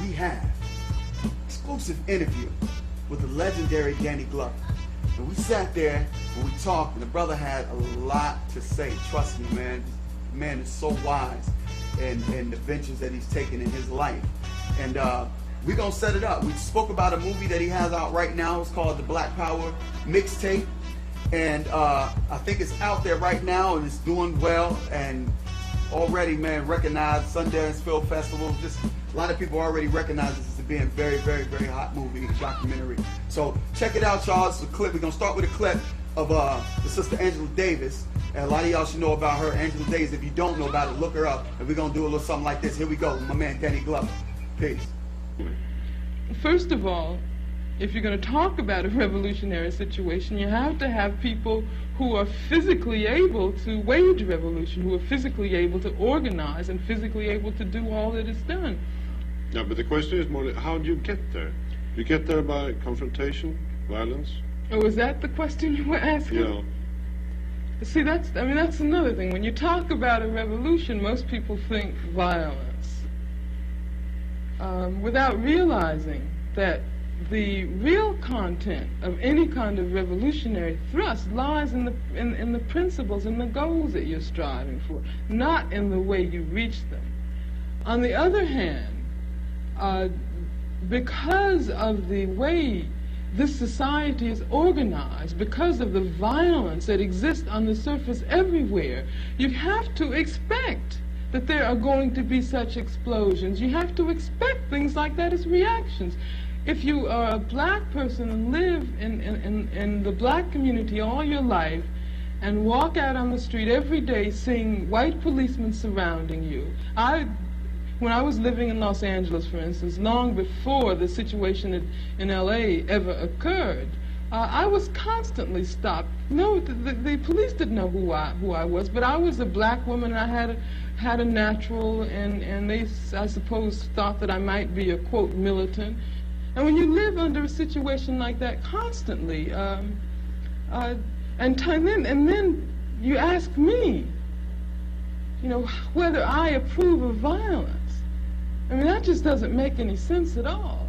we have exclusive interview with the legendary Danny Glover. And we sat there and we talked, and the brother had a lot to say. Trust me, man. The man is so wise in the ventures that he's taken in his life. And we're going to set it up. We spoke about a movie that he has out right now. It's called the Black Power Mixtape. And I think it's out there right now, and it's doing well. And already, man, recognized Sundance Film Festival. Just a lot of people already recognize this as being a very, very, very hot movie, documentary. So check it out, y'all. It's a clip. We're going to start with a clip of the sister Angela Davis. And a lot of y'all should know about her. Angela Davis, if you don't know about it, look her up. And we're going to do a little something like this. Here we go. My man, Danny Glover. Peace. First of all, if you're going to talk about a revolutionary situation, you have to have people who are physically able to wage revolution, who are physically able to organize and physically able to do all that is done. Yeah, but the question is more, how do you get there? You get there by confrontation, violence? Oh, is that the question you were asking? Yeah. See, that's another thing. When you talk about a revolution, most people think violence, without realizing that the real content of any kind of revolutionary thrust lies in the principles and the goals that you're striving for, not in the way you reach them. On the other hand, because of the way this society is organized, because of the violence that exists on the surface everywhere, you have to expect that there are going to be such explosions. You have to expect things like that as reactions. If you are a black person and live in the black community all your life and walk out on the street every day seeing white policemen surrounding you, when I was living in Los Angeles, for instance, long before the situation in LA ever occurred, I was constantly stopped. No, the police didn't know who I was, but I was a black woman and I had a natural, and they, I suppose, thought that I might be a, quote, militant. And when you live under a situation like that constantly, and then you ask me, you know, whether I approve of violence. I mean, that just doesn't make any sense at all.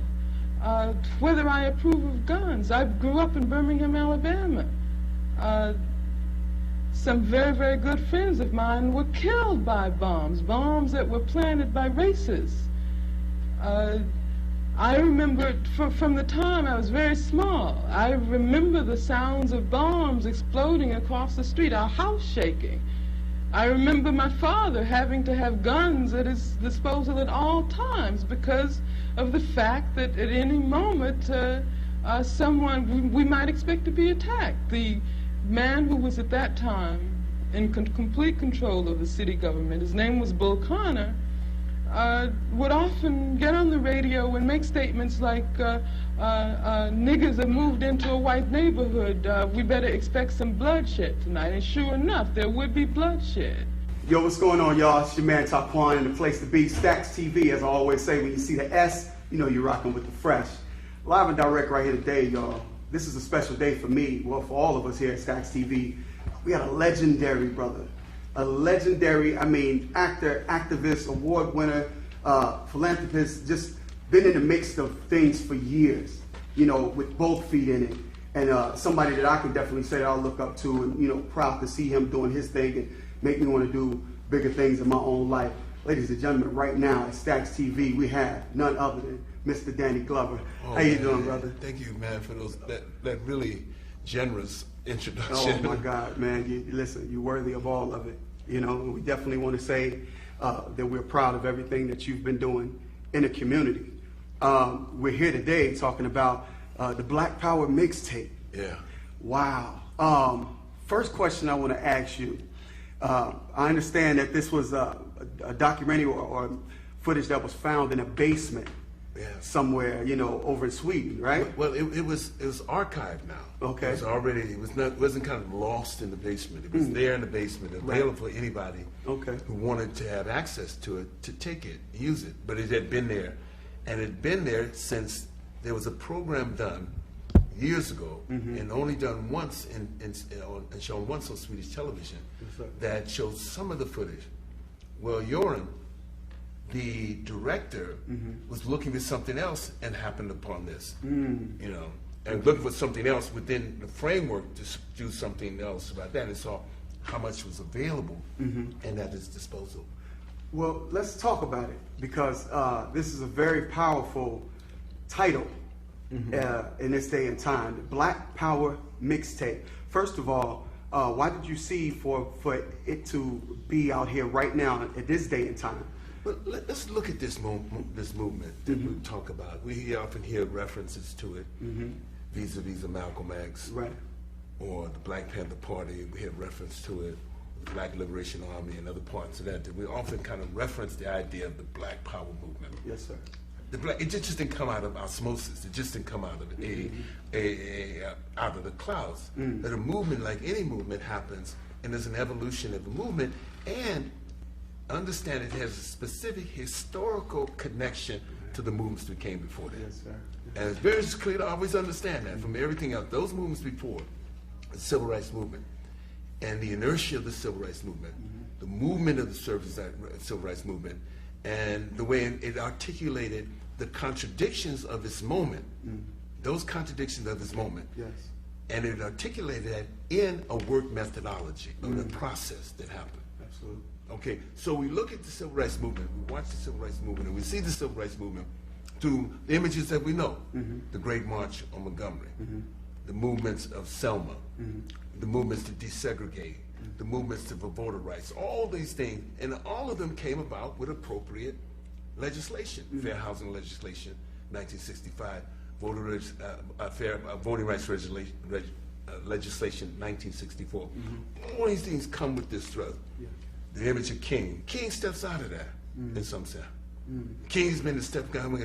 Whether I approve of guns. I grew up in Birmingham, Alabama. Some very, very good friends of mine were killed by bombs that were planted by racists. I remember from the time I was very small, I remember the sounds of bombs exploding across the street, our house shaking. I remember my father having to have guns at his disposal at all times because of the fact that at any moment we might expect to be attacked. The man who was at that time in complete control of the city government, his name was Bull Connor, would often get on the radio and make statements like, niggers have moved into a white neighborhood, we better expect some bloodshed tonight. And sure enough, there would be bloodshed. Yo, what's going on, y'all? It's your man Taquan in the place to be. StacksTV, as I always say, when you see the S, you know you're rocking with the fresh. Live and direct right here today, y'all. This is a special day for me, well, for all of us here at StacksTV. We got a legendary brother. A legendary, I mean, actor, activist, award winner, philanthropist, just been in the mix of things for years, you know, with both feet in it. And somebody that I can definitely say I'll look up to, and, you know, proud to see him doing his thing and make me want to do bigger things in my own life. Ladies and gentlemen, right now at StacksTV, we have none other than Mr. Danny Glover. Oh, how you doing, brother? Thank you, man, for that really generous introduction. Oh my God, man! Listen, you're worthy of all of it. You know, we definitely want to say that we're proud of everything that you've been doing in the community. We're here today talking about the Black Power Mixtape. Yeah. Wow. First question I want to ask you. I understand that this was a documentary or footage that was found in a basement. Yeah. Somewhere, you know, over in Sweden, right? Well, it was archived now. Okay. It wasn't kind of lost in the basement. It was there in the basement, available for anybody who wanted to have access to it, to take it, use it. But it had been there, and it had been there since there was a program done years ago, and only done once and shown once on Swedish television, that showed some of the footage. Well, Göran, the director was looking for something else and happened upon this, you know, and looking for something else within the framework to do something else about that, and saw how much was available and at his disposal. Well, let's talk about it, because this is a very powerful title in this day and time, the Black Power Mixtape. First of all, why did you see for it to be out here right now at this day and time? Well, let's look at this movement that we talk about. We often hear references to it, vis-a-vis Malcolm X, right, or the Black Panther Party. We have reference to it, the Black Liberation Army, and other parts of that. That we often kind of reference the idea of the Black Power movement. Yes, sir. It just didn't come out of osmosis. It just didn't come out of out of the clouds. That a movement, like any movement, happens, and there's an evolution of the movement, and understand it has a specific historical connection to the movements that came before that. Yes, sir. And it's very clear to always understand that from everything else. Those movements before, the Civil Rights Movement, and the inertia of the Civil Rights Movement, the movement of the Civil Rights Movement, and the way it articulated the contradictions of its moment, those contradictions of its moment. Yes. And it articulated that in a work methodology, of a process that happened. Absolutely. Okay, so we look at the Civil Rights Movement, we watch the Civil Rights Movement, and we see the Civil Rights Movement through the images that we know. The Great March on Montgomery, the movements of Selma, the movements to desegregate, the movements for voter rights, all these things, and all of them came about with appropriate legislation. Fair housing legislation, 1965, voting rights legislation, 1964. All these things come with this thrust. The image of King. King steps out of that in some sense. King's been a step down.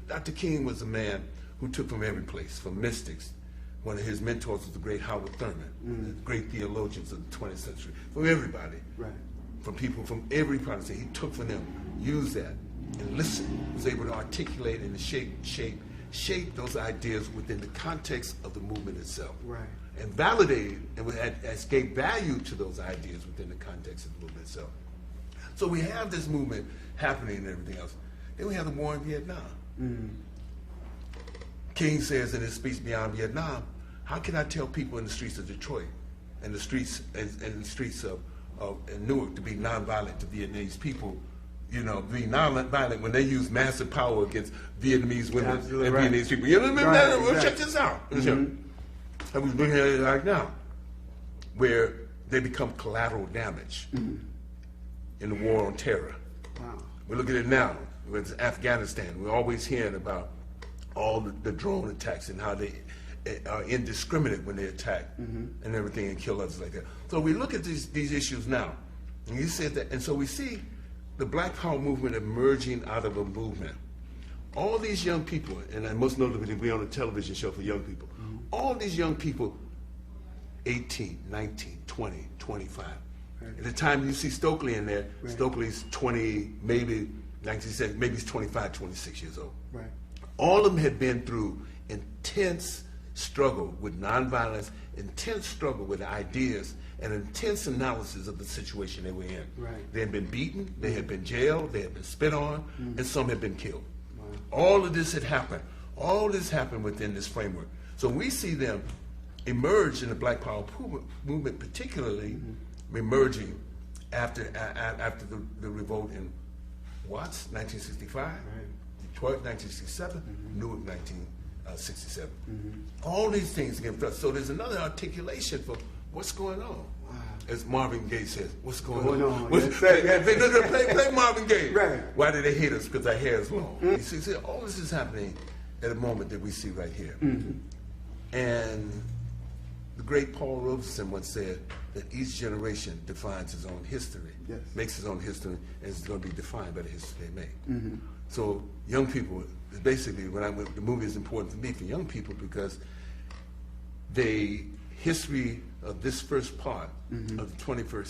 Dr. King was a man who took from every place, from mystics. One of his mentors was the great Howard Thurman, the great theologians of the 20th century. From everybody, from people from every part of the city, he took from them, used that, and listened, was able to articulate and shape those ideas within the context of the movement itself. And validated and gave value to those ideas within the context of the movement itself. So we have this movement happening and everything else. Then we have the war in Vietnam. King says in his speech Beyond Vietnam, how can I tell people in the streets of Detroit and the streets of Newark to be nonviolent to Vietnamese people, you know, be nonviolent when they use massive power against Vietnamese women and Vietnamese people. You know what I mean? Check this out. I was looking at it right now, where they become collateral damage in the war on terror. We're looking at it now with Afghanistan. We're always hearing about all the drone attacks and how they are indiscriminate when they attack and everything and kill others like that. So we look at these issues now, and you said that, and so we see the Black Power movement emerging out of a movement. All these young people, and most notably we're on a television show for young people, all these young people, 18, 19, 20, 25. At the time you see Stokely in there, Stokely's 20, maybe 1970, maybe he's 25, 26 years old. All of them had been through intense struggle with nonviolence, intense struggle with ideas, and intense analysis of the situation they were in. They had been beaten, they had been jailed, they had been spit on, and some had been killed. All of this had happened. All this happened within this framework. So we see them emerge in the Black Power movement, particularly emerging after the revolt in Watts, 1965, Detroit, 1967, Newark, 1967. All these things get thrust. So there's another articulation for what's going on. As Marvin Gaye says, what's going on? Play Marvin Gaye. Why do they hate us? Because our hair is long. You see, all this is happening at a moment that we see right here. And the great Paul Robeson once said that each generation defines its own history, makes its own history, and it's going to be defined by the history they make. So young people, basically, the movie is important to me for young people because the history of this first part of the 21st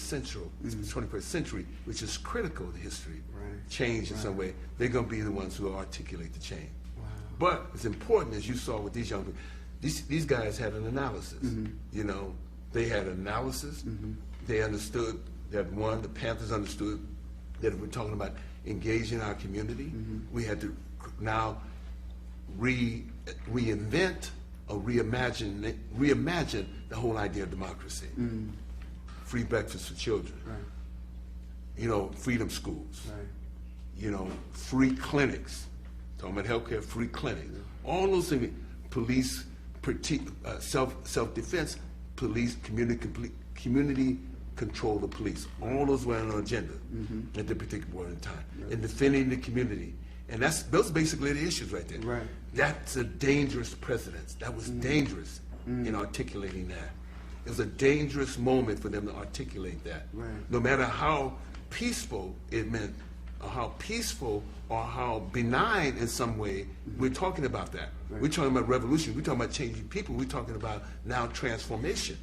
century, which is critical to history, change in some way, they're going to be the ones who articulate the change. But it's important, as you saw with these young people, these guys had an analysis. You know, they had analysis. They understood that the Panthers understood that if we're talking about engage in our community. We had to now reinvent or reimagine the whole idea of democracy. Free breakfast for children. Right. You know, freedom schools. Right. You know, free clinics. Talking about healthcare, free clinics. All those things. Police, self-defense, police, community control the police. All those were on our agenda at the particular point in time. And defending the community. And those are basically the issues right there. Right. That's a dangerous precedence. That was dangerous in articulating that. It was a dangerous moment for them to articulate that. Right. No matter how peaceful it meant, or how peaceful or how benign in some way, we're talking about that. Right. We're talking about revolution. We're talking about changing people. We're talking about now transformation.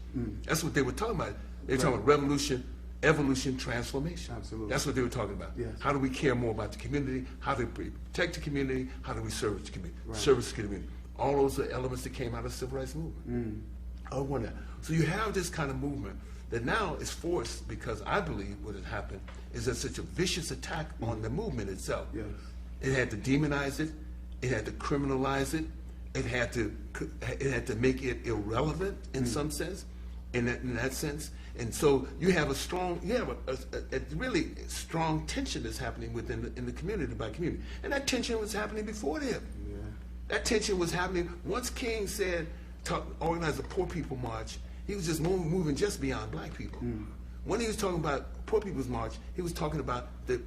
That's what they were talking about. They were talking about revolution, evolution, transformation. Absolutely. That's what they were talking about. Yes. How do we care more about the community? How do we protect the community? How do we service the community? Right. Service the community. All those are elements that came out of the civil rights movement. I wonder. So you have this kind of movement that now is forced because I believe what has happened is there's such a vicious attack on the movement itself. Yes. It had to demonize it. It had to criminalize it. It had to make it irrelevant in some sense, in that sense. And so you have a really strong tension that's happening in the community by community. And that tension was happening before them. Yeah. That tension was happening once King said, organize a poor people march. He was just moving just beyond black people. When he was talking about poor people's march, he was talking about the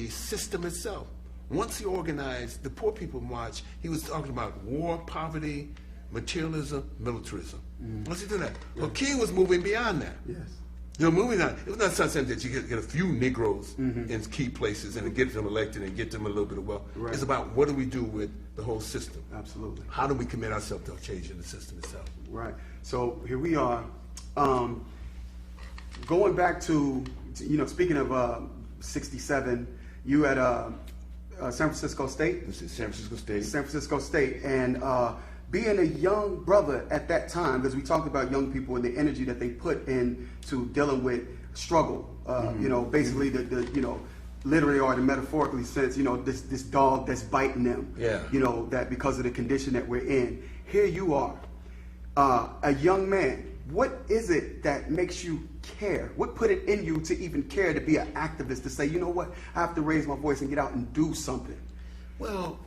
system itself. Once he organized the poor people march, he was talking about war, poverty, materialism, militarism. Once he did that, well, King was moving beyond that. Yes. You know, moving on. It was not something that you get a few Negroes in key places and get them elected and get them a little bit of wealth. Right. It's about what do we do with the whole system. Absolutely. How do we commit ourselves to changing the system itself? Right. So here we are. Going back to, speaking of 67, you at San Francisco State? This is San Francisco State. San Francisco State. And being a young brother at that time, because we talked about young people and the energy that they put into dealing with struggle, basically the literally or the metaphorically sense, this dog that's biting them, that because of the condition that we're in. Here you are, a young man. What is it that makes you care? What put it in you to even care to be an activist, to say, you know what, I have to raise my voice and get out and do something? Well,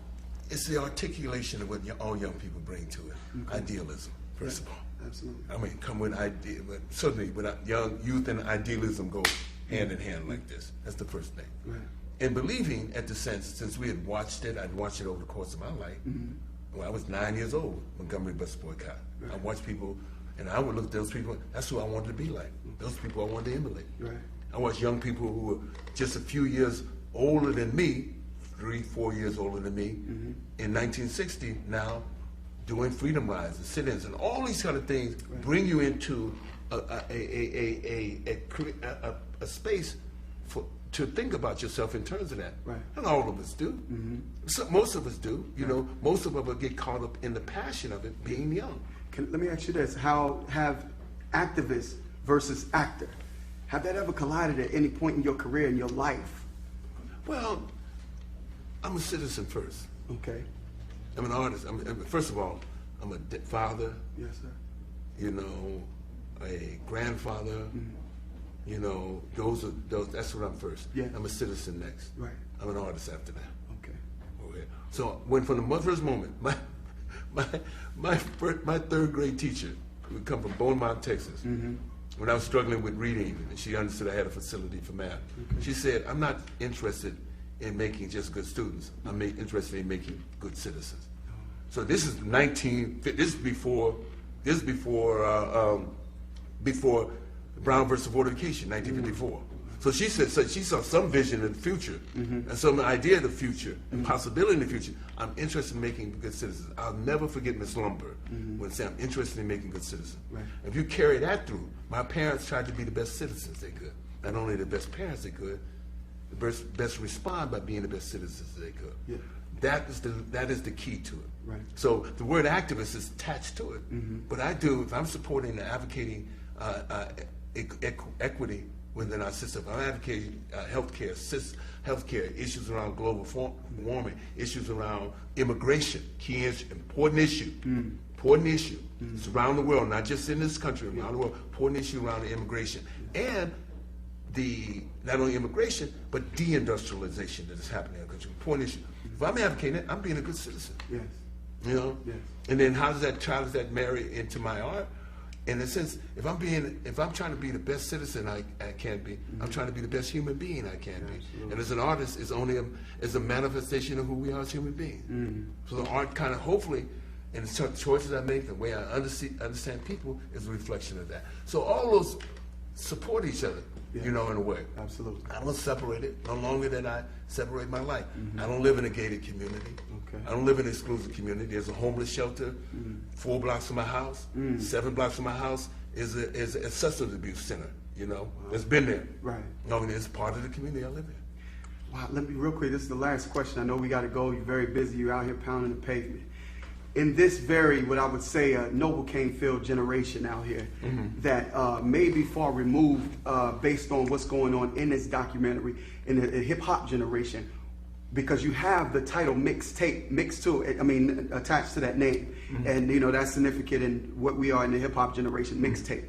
it's the articulation of what all young people bring to it. Idealism, first of all. Absolutely. I mean, come with idea, but certainly young youth and idealism go hand in hand like this. That's the first thing. Right. And believing at the sense, since we had watched it, I'd watched it over the course of my life. When I was 9 years old, Montgomery bus boycott. Right. I watched people, and I would look at those people, that's who I wanted to be like. Those people I wanted to emulate. Right. I watched young people who were just a few years older than me, 3-4 years older than me, in 1960 now, doing freedom rides and sit-ins and all these kind of things bring you into a space to think about yourself in terms of that. Right. And all of us do. Most of us do. Most of us get caught up in the passion of it, being young. Let me ask you this: how have activist versus actor, have that ever collided at any point in your career, in your life? Well, I'm a citizen first. Okay. I'm an artist. First of all, I'm a father. Yes, sir. A grandfather. That's what I'm first. Yeah. I'm a citizen next. Right. I'm an artist after that. Okay. So from the first moment, my third grade teacher, who would come from Beaumont, Texas, when I was struggling with reading, and she understood I had a facility for math, she said, "I'm not interested in making just good students. I'm interested in making good citizens." So this is before Brown versus Board of Education, 1954. So she said, she saw some vision in the future and some idea of the future and possibility in the future. I'm interested in making good citizens. I'll never forget Miss Lumber when she said, I'm interested in making good citizens. Right. If you carry that through, my parents tried to be the best citizens they could. Not only the best parents they could, the best respond by being the best citizens they could. Yeah. That is the key to it. Right. So the word activist is attached to it. What I do, if I'm supporting and advocating equity within our system. I'm advocating healthcare, issues around global warming, issues around immigration, key issue, important issue. It's around the world, not just in this country, around the world, important issue around the immigration. And not only immigration, but deindustrialization that is happening in the country. Important issue. If I'm advocating it, I'm being a good citizen. Yes. You know? Yes. And then how does that marry into my art? In a sense, if I'm trying to be the best citizen I can be, I'm trying to be the best human being I can be. And as an artist, it's only a manifestation of who we are as human beings. So the art kind of, hopefully, and the choices I make, the way I understand people, is a reflection of that. So all those support each other, you know, in a way. Absolutely. I don't separate it no longer than I separate my life. I don't live in a gated community. I don't live in an exclusive community. There's a homeless shelter 4 blocks from my house. 7 blocks from my house is a substance abuse center, you know. It's been there. Right. I mean, it's part of the community I live in. Wow, let me real quick, this is the last question. I know we got to go. You're very busy. You're out here pounding the pavement. In this very, what I would say, a Noble-Cane-filled generation out here that may be far removed based on what's going on in this documentary, in the hip-hop generation, because you have the title mixtape mixed to it, I mean, attached to that name. And, you know, that's significant in what we are in the hip-hop generation, mixtape.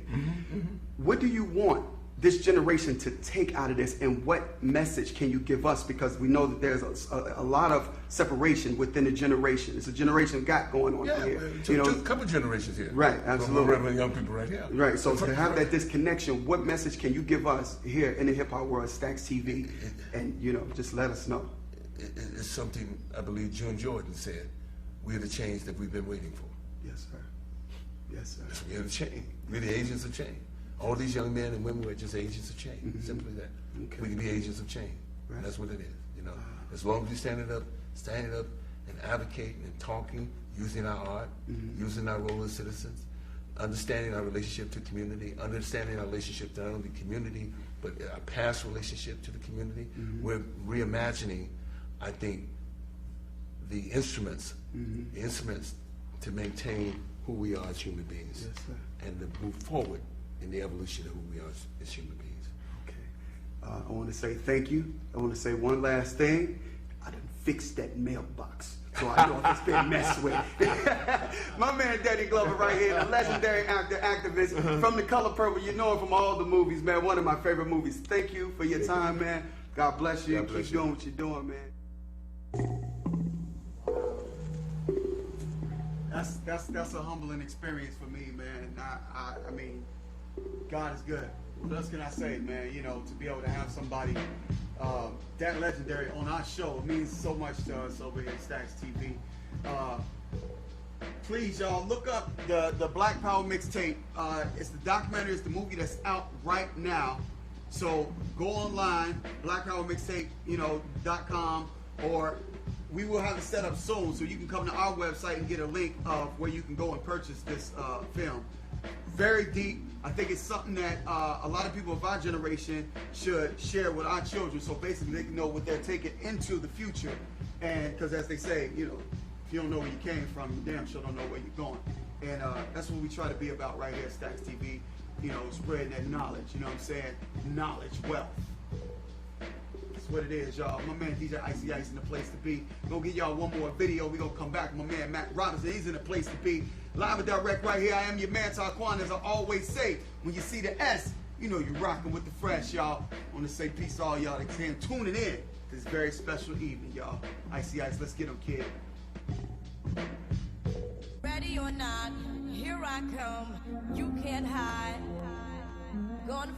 What do you want this generation to take out of this, and what message can you give us? Because we know that there's a lot of separation within the generation. It's a generation gap going on here. You know, a couple generations here. Right, absolutely. Regular young people right here. Right, so to have that disconnection, what message can you give us here in the hip-hop world, StacksTV, and, you know, just let us know. It's something I believe June Jordan said. We're the change that we've been waiting for. Yes, sir. Yes, sir. We're the change. We're the agents of change. All these young men and women are just agents of change. Simply that. Okay. We can be agents of change. Right. That's what it is. You know, as long as we standing up and advocating and talking, using our art, using our role as citizens, understanding our relationship to community, understanding our relationship to not only community but our past relationship to the community. We're reimagining, I think, the instruments to maintain who we are as human beings, and to move forward in the evolution of who we are as human beings. Okay. I want to say thank you. I want to say one last thing. I done fixed that mailbox, so I know it's been messed with. My man Danny Glover right here, the legendary actor, activist from The Color Purple. You know him from all the movies, man. One of my favorite movies. Thank you for your time, man. God bless you. Keep doing what you're doing, man. That's a humbling experience for me, man. I mean, God is good. What else can I say, man? You know, to be able to have somebody that legendary on our show, it means so much to us over here at StacksTV. Please, y'all, look up the Black Power mixtape. It's the documentary, it's the movie that's out right now. So go online, blackpowermixtape, .com, or we will have it set up soon, so you can come to our website and get a link of where you can go and purchase this film. Very deep. I think it's something that a lot of people of our generation should share with our children, so basically they can know what they're taking into the future. And because as they say, if you don't know where you came from, you damn sure don't know where you're going. And that's what we try to be about right here at StacksTV, spreading that knowledge, you know what I'm saying? Knowledge, wealth. That's what it is, y'all. My man DJ Icy Ice in the place to be. We're going to give y'all one more video. We're going to come back. My man Matt Robinson, he's in the place to be. Live and direct right here. I am your man, Taquan. As I always say, when you see the S, you're rocking with the fresh, y'all. I want to say peace to all y'all that can tuning in this very special evening, y'all. Icy Ice, let's get them, kid. Ready or not, here I come. You can't hide. Gonna